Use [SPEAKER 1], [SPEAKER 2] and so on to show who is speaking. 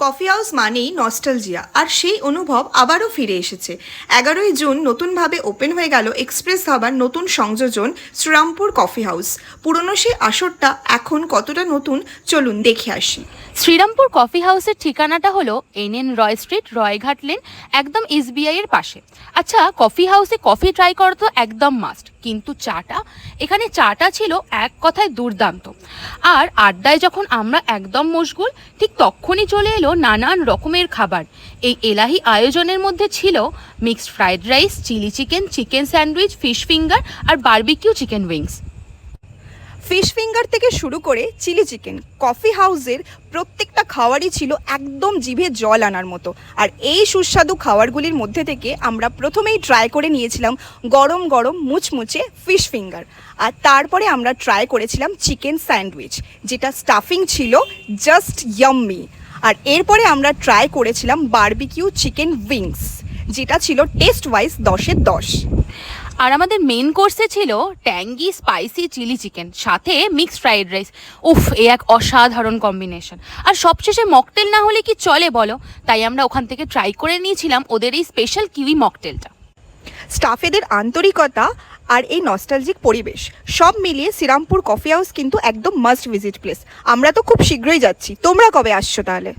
[SPEAKER 1] Coffee house মানেই nostalgia, আর সেই অনুভব আবারও ফিরে এসেছে। 11ই জুন নতুনভাবে ওপেন হয়ে গেল এক্সপ্রেস ধাবার নতুন সংযোজন শ্রীরামপুর কফি হাউস। পুরনো সেই আসরটা এখন কতটা নতুন, চলুন দেখে আসি।
[SPEAKER 2] শ্রীরামপুর কফি হাউসের ঠিকানাটা হলো NN রয় স্ট্রিট, রয়ঘাট লেন, একদম SBI এর পাশে। আচ্ছা, কফি হাউসে কফি ট্রাই করা তো একদম মাস্ট, কিন্তু চাটা ছিল এক কথায় দুর্দান্ত। আর আড্ডায় যখন আমরা একদম মশগুল, ঠিক তখনই চলে এলো নানান রকমের খাবার। এই এলাহি আয়োজনের মধ্যে ছিল mixed fried rice, chilli chicken, chicken sandwich, fish finger আর barbecue chicken wings.
[SPEAKER 1] Fish finger থেকে শুরু করে চিলি চিকেন, কফি হাউসের প্রত্যেকটা খাবারই ছিল একদম জিভে জল আনার মতো। আর এই সুস্বাদু খাবারগুলির মধ্যে থেকে আমরা প্রথমেই ট্রাই করে নিয়েছিলাম গরম গরম মুচমুচে ফিশ ফিঙ্গার, আর তারপরে আমরা ট্রাই করেছিলাম চিকেন স্যান্ডউইচ, যেটা স্টাফিং ছিল জাস্ট ইয়াম্মি। আর এরপরে আমরা ট্রাই করেছিলাম বারবিকিউ চিকেন উইংস, যেটা ছিল টেস্ট ওয়াইজ 10-এ 10।
[SPEAKER 2] আর আমাদের মেন কোর্সে ছিল ট্যাঙ্গি স্পাইসি চিলি চিকেন, সাথে মিক্সড ফ্রাইড রাইস। উফ, এ এক অসাধারণ কম্বিনেশন। আর সবশেষে মকটেল না হলে কি চলে বলো, তাই আমরা ওখান থেকে ট্রাই করে নিয়েছিলাম ওদের এই স্পেশাল কিউই মকটেলটা।
[SPEAKER 1] স্টাফেদের আন্তরিকতা আর এই নস্টালজিক পরিবেশ সব মিলিয়ে শ্রীরামপুর কফি হাউস কিন্তু একদম মাস্ট ভিজিট প্লেস। আমরা তো খুব শীঘ্রই যাচ্ছি, তোমরা কবে আসছো তাহলে?